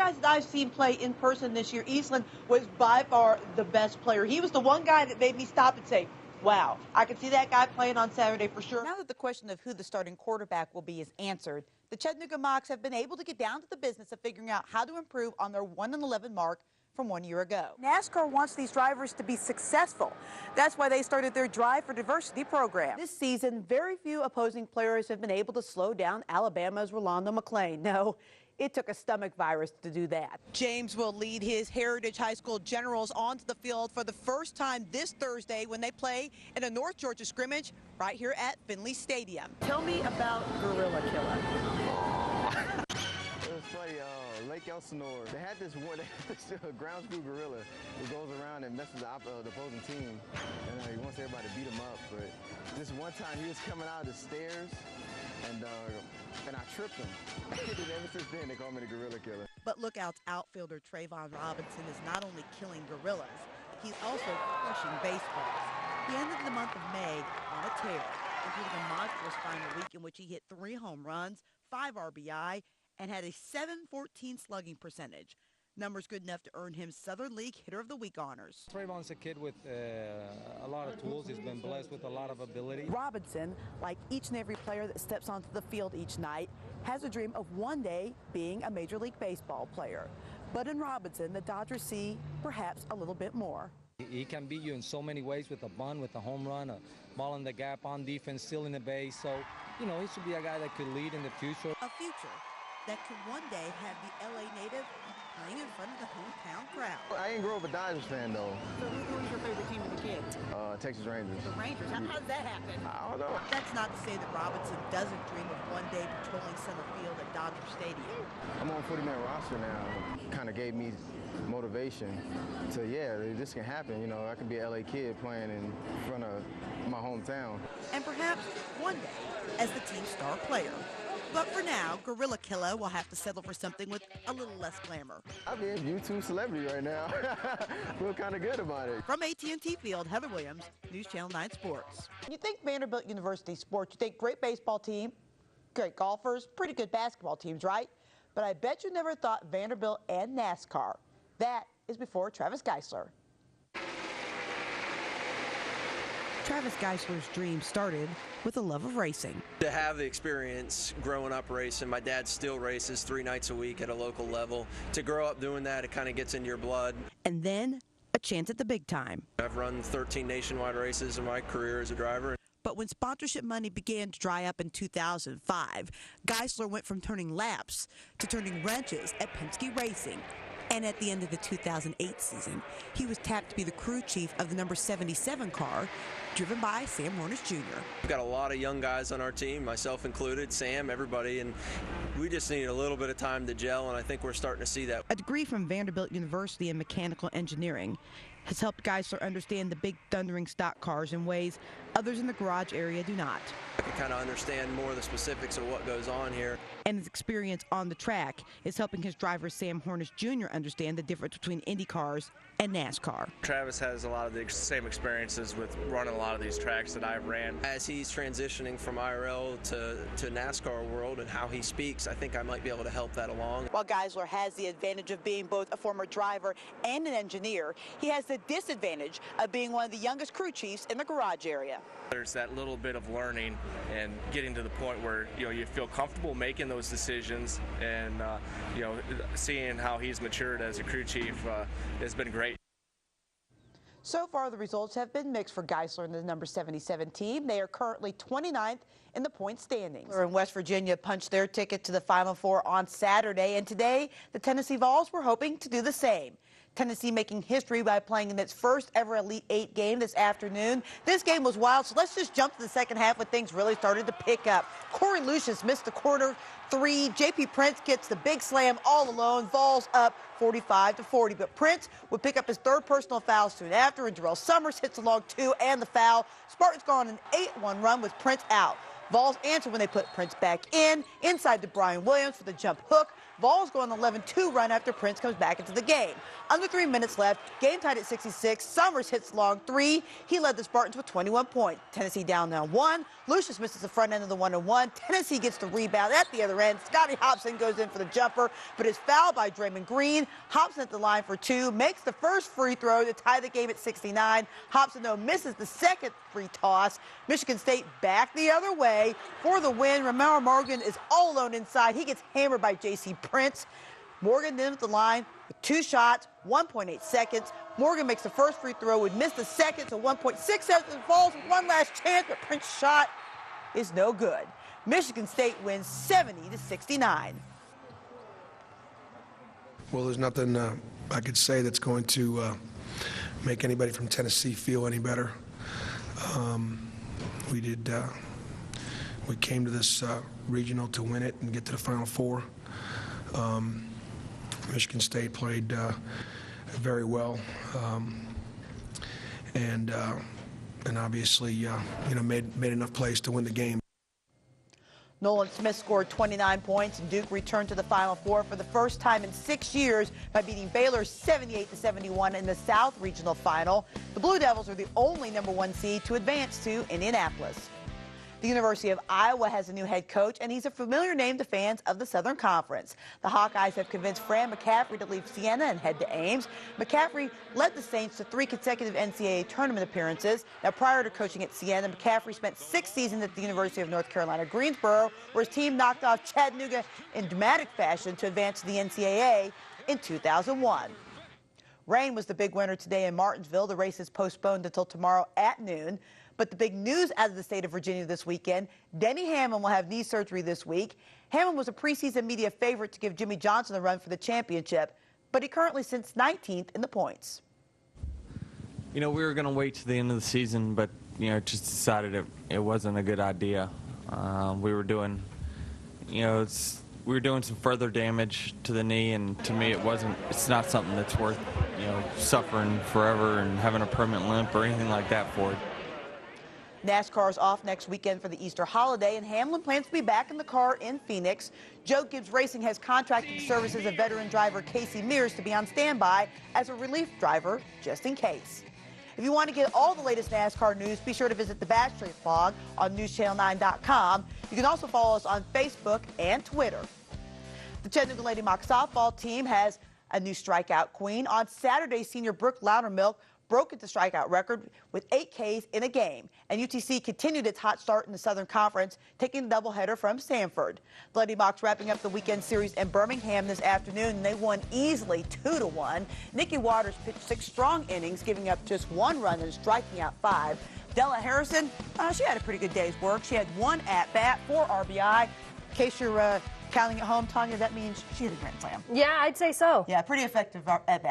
guys that I've seen play in person this year, Eastland was by far the best player. He was the one guy that made me stop and say, wow, I could see that guy playing on Saturday for sure. Now that the question of who the starting quarterback will be is answered, the Chattanooga Mocs have been able to get down to the business of figuring out how to improve on their 1-11 mark from 1 year ago. NASCAR wants these drivers to be successful. That's why they started their Drive for Diversity program. This season, very few opposing players have been able to slow down Alabama's Rolando McClain. No, it took a stomach virus to do that. James will lead his Heritage High School Generals onto the field for the first time this Thursday when they play in a North Georgia scrimmage right here at Finley Stadium. Tell me about Gorilla Killer. It was funny, Lake Elsinore, they had this ground school gorilla who goes around and messes the opposing team, and he wants everybody to beat him up. But this one time he was coming out of the stairs, and I tripped him. And ever since then, they call me the Gorilla Killer. But Lookouts outfielder Trayvon Robinson is not only killing gorillas, he's also crushing baseballs. He ended the month of May on a tear, including a monstrous final week in which he hit 3 home runs, 5 RBI, and had a .714 slugging percentage. Numbers good enough to earn him Southern League Hitter of the Week honors. Trayvon's a kid with a lot of tools. He's been blessed with a lot of ability. Robinson, like each and every player that steps onto the field each night, has a dream of one day being a Major League Baseball player. But in Robinson, the Dodgers see perhaps a little bit more. He can beat you in so many ways with a bunt, with a home run, a ball in the gap, on defense, stealing the base. So, you know, he should be a guy that could lead in the future. A future that could one day have the LA native playing in front of the hometown crowd. I didn't grow up a Dodgers fan, though. So who was your favorite team as a kid? Texas Rangers. The Rangers. How does that happen? I don't know. That's not to say that Robinson doesn't dream of one day patrolling center field at Dodger Stadium. I'm on 40-man roster now. Kind of gave me motivation to, yeah, this can happen. You know, I can be an LA kid playing in front of my hometown. And perhaps one day as the team's star player. But for now, Gorilla Killer will have to settle for something with a little less glamour. I'm being YouTube celebrity right now. Feel kind of good about it. From AT&T Field, Heather Williams, News Channel 9 Sports. You think Vanderbilt University sports, you think great baseball team, great golfers, pretty good basketball teams, right? But I bet you never thought Vanderbilt and NASCAR. That is before Travis Geisler. Travis Geisler's dream started with a love of racing. To have the experience growing up racing, my dad still races 3 nights a week at a local level. To grow up doing that, it kind of gets into your blood. And then a chance at the big time. I've run 13 nationwide races in my career as a driver. But when sponsorship money began to dry up in 2005, Geisler went from turning laps to turning wrenches at Penske Racing. And at the end of the 2008 season, he was tapped to be the crew chief of the number 77 car, driven by Sam Hornish Jr. We've got a lot of young guys on our team, myself included, Sam, everybody, and we just need a little bit of time to gel, and I think we're starting to see that. A degree from Vanderbilt University in mechanical engineering has helped Geisler understand the big thundering stock cars in ways others in the garage area do not. I can kind of understand more of the specifics of what goes on here. And his experience on the track is helping his driver Sam Hornish Jr. understand the difference between Indy cars and NASCAR. Travis has a lot of the same experiences with running a lot of these tracks that I've ran. As he's transitioning from IRL to NASCAR world and how he speaks, I think I might be able to help that along. While Geisler has the advantage of being both a former driver and an engineer, he has the disadvantage of being one of the youngest crew chiefs in the garage area. There's that little bit of learning and getting to the point where you feel comfortable making those decisions, and seeing how he's matured as a crew chief has been great. So far, the results have been mixed for Geisler and the number 77 team. They are currently 29th in the point standings. In West Virginia punched their ticket to the Final Four on Saturday, and today the Tennessee Vols were hoping to do the same. Tennessee making history by playing in its first ever Elite Eight game this afternoon. This game was wild, so let's just jump to the second half when things really started to pick up. Corey Lucius missed the corner three. J.P. Prince gets the big slam all alone. Vols up 45-40, but Prince would pick up his third personal foul soon after, and Darrell Summers hits a long two and the foul. Spartans go on an 8-1 run with Prince out. Vols answer when they put Prince back in, inside to Brian Williams for the jump hook. Vols go on the 11-2 run after Prince comes back into the game. Under 3 minutes left, game tied at 66. Summers hits the long three. He led the Spartans with 21 points. Tennessee down now 1. Lucius misses the front end of the 1-1. Tennessee gets the rebound at the other end. Scotty Hobson goes in for the jumper, but is fouled by Draymond Green. Hobson at the line for 2, makes the first free throw to tie the game at 69. Hobson, though, misses the second free toss. Michigan State back the other way for the win. Romero Morgan is all alone inside. He gets hammered by J.C. Prince. Morgan then at the line with 2 shots, 1.8 seconds. Morgan makes the first free throw, would miss the second, so 1.6 seconds. Falls with one last chance, but Prince's shot is no good. Michigan State wins 70-69. Well, there's nothing I could say that's going to make anybody from Tennessee feel any better. We came to this regional to win it and get to the Final Four. Michigan State played very well, and obviously, made enough plays to win the game. Nolan Smith scored 29 points, and Duke returned to the Final Four for the first time in 6 years by beating Baylor 78-71 in the South Regional Final. The Blue Devils are the only #1 seed to advance to Indianapolis. The University of Iowa has a new head coach, and he's a familiar name to fans of the Southern Conference. The Hawkeyes have convinced Fran McCaffrey to leave Siena and head to Ames. McCaffrey led the Saints to 3 consecutive NCAA tournament appearances. Now, prior to coaching at Siena, McCaffrey spent 6 seasons at the University of North Carolina, Greensboro, where his team knocked off Chattanooga in dramatic fashion to advance to the NCAA in 2001. Rain was the big winner today in Martinsville. The race is postponed until tomorrow at noon. But the big news out of the state of Virginia this weekend, Denny Hamlin will have knee surgery this week. Hamlin was a preseason media favorite to give Jimmy Johnson a run for the championship, but he currently sits 19th in the points. We were going to wait to the end of the season, but, just decided it wasn't a good idea. We were doing, we were doing some further damage to the knee, and to me it's not something that's worth, suffering forever and having a permanent limp or anything like that for it. NASCAR is off next weekend for the Easter holiday, and Hamlin plans to be back in the car in Phoenix. Joe Gibbs Racing has contracted services of veteran driver Casey Mears to be on standby as a relief driver just in case. If you want to get all the latest NASCAR news, be sure to visit the Bash Street blog on newschannel9.com. You can also follow us on Facebook and Twitter. The Chattanooga Lady Mock softball team has a new strikeout queen. On Saturday, senior Brooke Loudermilk broke its strikeout record with 8 Ks in a game, and UTC continued its hot start in the Southern Conference, taking the doubleheader from Sanford. The Lady Mocs wrapping up the weekend series in Birmingham this afternoon, and they won easily 2-1. Nikki Waters pitched 6 strong innings, giving up just 1 run and striking out 5. Della Harrison, she had a pretty good day's work. She had 1 at-bat, 4 RBI. In case you're counting at home, Tanya, that means she hit a grand slam. Yeah, I'd say so. Yeah, pretty effective at-bat.